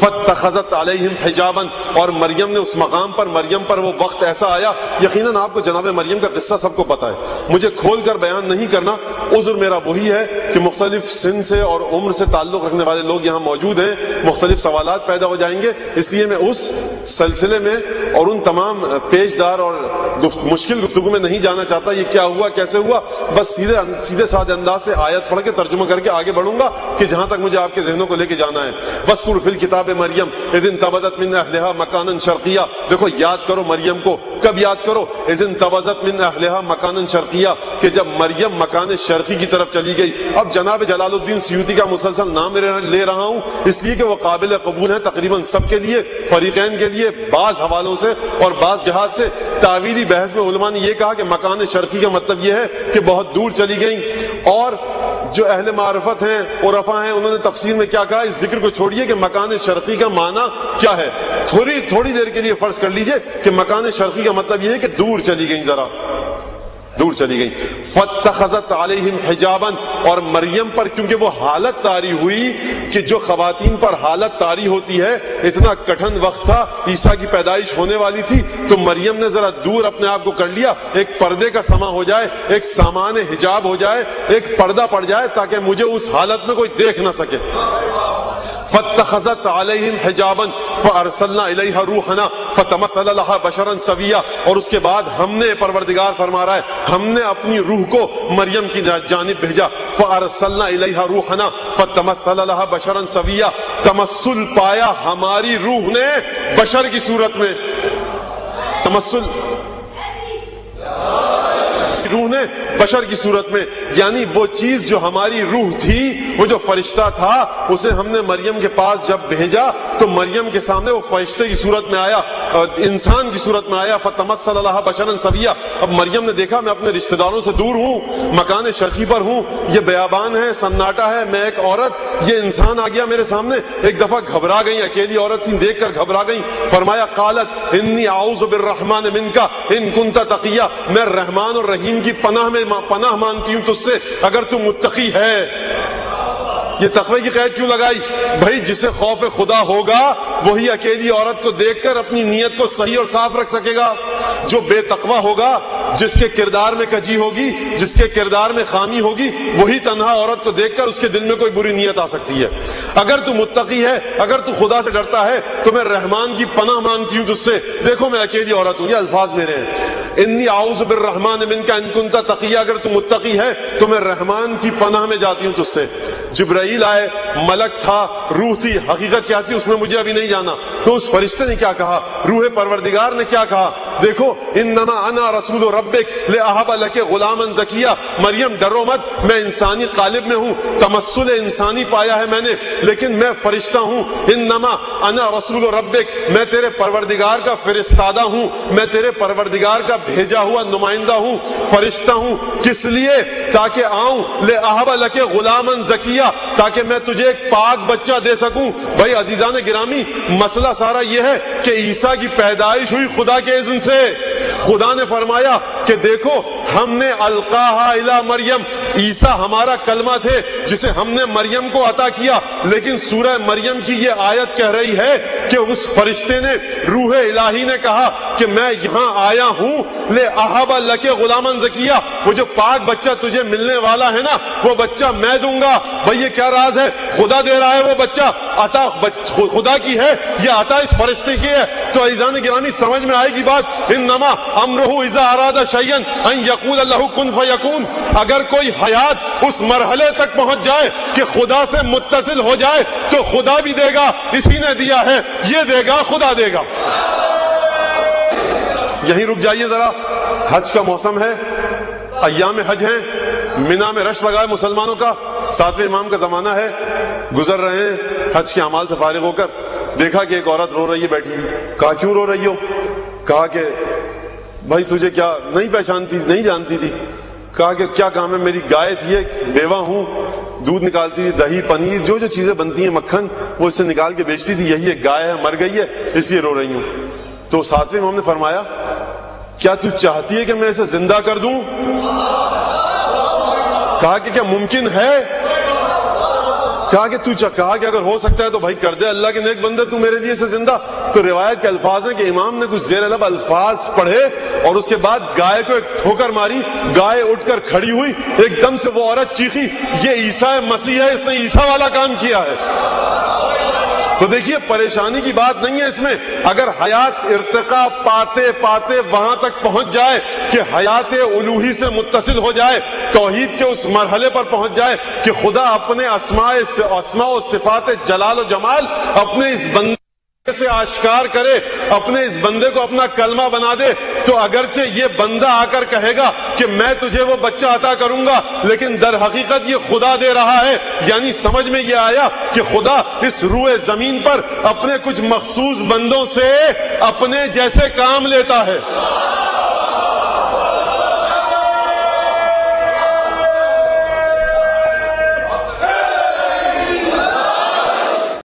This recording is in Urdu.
فاتخذت علیہم حجابا، اور مریم نے اس مقام پر، مریم پر وہ وقت ایسا آیا، یقیناً آپ کو جناب مریم کا قصہ سب کو پتا ہے، مجھے کھول کر بیان نہیں کرنا، عذر میرا وہی ہے کہ مختلف سن سے اور عمر سے تعلق رکھنے والے لوگ یہاں موجود ہیں، مختلف سوالات پیدا ہو جائیں گے، اس لیے میں اس سلسلے میں اور ان تمام پیش دار اور مشکل گفتگو میں نہیں جانا چاہتا، یہ کیا ہوا کیسے ہوا، بس سیدھے سادے انداز سے آیت پڑھ کے ترجمہ کر کے آگے بڑھوں گا کہ جہاں تک مجھے آپ کے ذہنوں کو لے کے جانا ہے۔ وَاذْكُرْ فِي الْكِتَابِ مریم اذ انتبذت من اہلہا مکانا شرقیہ، دیکھو یاد کرو مریم کو، کب یاد کرو؟ اذ انتبذت من اہلہا مکانا شرقیہ، کہ جب مریم مکان شرقی کی طرف چلی گئی۔ اب جناب جلال الدین سیوطی کا مسلسل نام لے رہا ہوں اس لیے کہ وہ قابل قبول ہے تقریباً سب کے لیے، فریقین کے لیے، بعض حوالوں سے اور بعض جہات سے۔ تعویلی بحث میں علماء نے یہ کہا کہ مکان شرقی کا مطلب یہ ہے کہ بہت دور چلی گئیں، اور جو اہل معرفت ہیں، عرفاء ہیں، انہوں نے تفسیر میں کیا کہا، اس ذکر کو چھوڑیے کہ مکان شرقی کا معنی کیا ہے، تھوڑی دیر کے لیے فرض کر لیجئے کہ مکان شرقی کا مطلب یہ ہے کہ دور چلی گئیں، ذرا دور چلی گئی۔ فاتخذت علیہم حجابا، اور مریم پر کیونکہ وہ حالت طاری ہوئی کہ جو خواتین پر حالت طاری ہوتی ہے، اتنا کٹھن وقت تھا، عیسیٰ کی پیدائش ہونے والی تھی، تو مریم نے ذرا دور اپنے آپ کو کر لیا، ایک پردے کا سما ہو جائے، ایک سامان حجاب ہو جائے، ایک پردہ پڑ جائے تاکہ مجھے اس حالت میں کوئی دیکھ نہ سکے۔ فاتخذت علیہم حجابا فارسلنا الیہا روحنا فتمثل لها بشرا سویا، اور اس کے بعد ہم نے، پروردگار فرما رہا ہے، ہم نے اپنی روح کو مریم کی جانب بھیجا، فارسلنا الیہا روحنا فتمثل لها بشرا سویا، تمثل پایا ہماری روح نے بشر کی صورت میں، تمثل روح نے بشر کی صورت میں، یعنی وہ چیز جو ہماری روح تھی، وہ جو فرشتہ تھا، اسے ہم نے مریم کے پاس جب بھیجا تو مریم کے سامنے وہ فرشتے کی صورت میں آیا، انسان کی صورت میں آیا، فتمثل لها بشرا سویا۔ اب مریم نے دیکھا میں اپنے رشتہ داروں سے دور ہوں، مکان شرقی پر ہوں، یہ بیابان ہے، سناٹا ہے، میں ایک عورت، یہ انسان آ گیا میرے سامنے، ایک دفعہ گھبرا گئی، اکیلی عورت تھی، دیکھ کر گھبرا گئی، فرمایا قالت انی اعوذ بالرحمن منک ان کنت تقیا، میں رحمان اور رحیم کی پناہ مانگتی ہوں تجھ سے اگر تو متقی ہے۔ یہ تقوی کی قید کیوں لگائی؟ بھائی جسے خوف خدا ہوگا وہی اکیلی عورت کو دیکھ کر اپنی نیت کو صحیح اور صاف رکھ سکے گا، جو بے تقوی ہوگا، جس کے کردار میں کجی ہوگی، جس کے کردار میں خامی ہوگی، وہی تنہا عورت کو دیکھ کر اس کے دل میں کوئی بری نیت آ سکتی ہے۔ اگر تو متقی ہے، اگر تو خدا سے ڈرتا ہے تو میں رحمان کی پناہ مانگتی ہوں تجھ سے، دیکھو میں اکیلی عورت ہوں، یہ الفاظ میرے ہیں، انی اعوذ بالرحمن منک ان کنت تقیا، اگر تو متقی ہے تو میں رحمان کی پناہ میں جاتی ہوں تجھ سے۔ جبرائیل آئے، ملک تھا، روح تھی، حقیقت کیا تھی اس میں مجھے ابھی نہیں جانا، تو اس فرشتے نے کیا کہا، روح پروردگار نے کیا کہا، دیکھو انما انا رسول ربک لاہب لک غلاما زکیا، مریم ڈرو مت، میں انسانی قالب میں ہوں، تمثل انسانی پایا ہے میں نے، لیکن میں فرشتہ ہوں، انما انا رسول ربک، میں تیرے پروردگار کا فرستادہ ہوں، میں تیرے پروردگار کا بھیجا ہوا نمائندہ ہوں، فرشتہ ہوں، کس لیے؟ تاکہ آؤں لاہب لک غلاما زکیا، تاکہ میں تجھے ایک پاک بچہ دے سکوں۔ بھائی عزیزان گرامی، مسئلہ سارا یہ ہے کہ عیسیٰ کی پیدائش ہوئی خدا کے اذن سے، خدا نے فرمایا کہ دیکھو ہم نے القاہا الی مریم، عیسیٰ ہمارا کلمہ تھے جسے ہم نے مریم کو عطا کیا، لیکن سورہ مریم کی یہ آیت کہہ رہی ہے کہ اس فرشتے نے، روح الہی نے کہا کہ میں یہاں آیا ہوں لأہب لک غلاما زکیا، وہ جو پاک بچہ تجھے ملنے والا ہے نا، وہ بچہ میں دوں گا۔ بھئی یہ کیا راز ہے؟ خدا دے رہا ہے وہ بچہ، عطا خدا کی ہے، یہ عطا اس فرشتے کی ہے۔ تو عزیزان گرامی سمجھ میں آئے گی بات، انما امرہ اذا اراد شیئا ان یقول له کن فیکون، اگر کوئی حیات اس مرحلے تک پہنچ جائے کہ خدا سے متصل ہو جائے تو خدا بھی دے گا، اسی نے دیا ہے، یہ دے گا، خدا دے گا۔ یہیں رک جائیے ذرا، حج کا موسم ہے، ایام حج ہیں، مینا میں رش لگا ہے مسلمانوں کا، ساتویں امام کا زمانہ ہے، گزر رہے ہیں حج کے اعمال سے فارغ ہو کر، دیکھا کہ ایک عورت رو رہی ہے بیٹھی ہوئی، کہا کیوں رو رہی ہو؟ کہا کہ بھائی تجھے کیا نہیں پہچانتی، نہیں جانتی تھی؟ کہا کہ کیا کام ہے، میری گائے تھی، ایک بیوہ ہوں، دودھ نکالتی تھی، دہی پنیر جو جو چیزیں بنتی ہیں، مکھن، وہ اس سے نکال کے بیچتی تھی، یہی ایک گائے ہے، مر گئی ہے، اس لیے رو رہی ہوں۔ تو ساتویں امام نے فرمایا کیا تو چاہتی ہے کہ میں اسے زندہ کر دوں؟ کہا کہ کیا ممکن ہے؟ کہا کہ اگر ہو سکتا ہے تو بھائی کر دے، اللہ کے نیک بندے تو میرے لیے سے زندہ. تو روایت کے الفاظ ہیں کہ امام نے کچھ زیر لب الفاظ پڑھے اور اس کے بعد گائے کو ایک ٹھوکر ماری، گائے اٹھ کر کھڑی ہوئی، ایک دم سے وہ عورت چیخی، یہ عیسیٰ مسیح ہے، اس نے عیسیٰ والا کام کیا ہے. تو دیکھیے پریشانی کی بات نہیں ہے اس میں. اگر حیات ارتقا پاتے پاتے وہاں تک پہنچ جائے کہ حیات الوہی سے متصل ہو جائے، توحید کے اس مرحلے پر پہنچ جائے کہ خدا اپنے اسماء و صفات جلال و جمال اپنے اس بندے سے آشکار کرے، اپنے اس بندے کو اپنا کلمہ بنا دے، تو اگرچہ یہ بندہ آ کر کہے گا کہ میں تجھے وہ بچہ عطا کروں گا، لیکن در حقیقت یہ خدا دے رہا ہے. یعنی سمجھ میں یہ آیا کہ خدا اس روئے زمین پر اپنے کچھ مخصوص بندوں سے اپنے جیسے کام لیتا ہے.